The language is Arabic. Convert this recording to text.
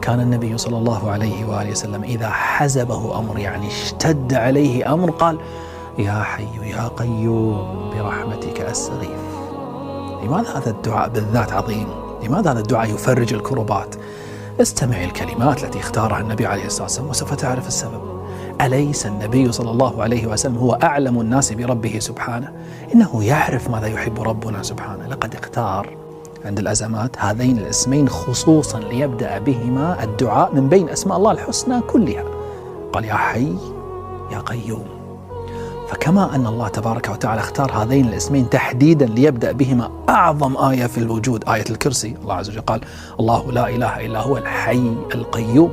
كان النبي صلى الله عليه وآله وسلم إذا حزبه أمر، يعني اشتد عليه أمر، قال يا حي يا قيوم برحمتك أستغيث. لماذا هذا الدعاء بالذات عظيم؟ لماذا هذا الدعاء يفرج الكربات؟ استمع الكلمات التي اختارها النبي عليه الصلاة والسلام وسوف تعرف السبب. أليس النبي صلى الله عليه وسلم هو أعلم الناس بربه سبحانه؟ إنه يعرف ماذا يحب ربنا سبحانه. لقد اختار عند الأزمات هذين الاسمين خصوصا ليبدأ بهما الدعاء من بين أسماء الله الحسنى كلها. قال يا حي يا قيوم. فكما أن الله تبارك وتعالى اختار هذين الاسمين تحديدا ليبدأ بهما أعظم آية في الوجود، آية الكرسي، الله عز وجل قال الله لا إله إلا هو الحي القيوم.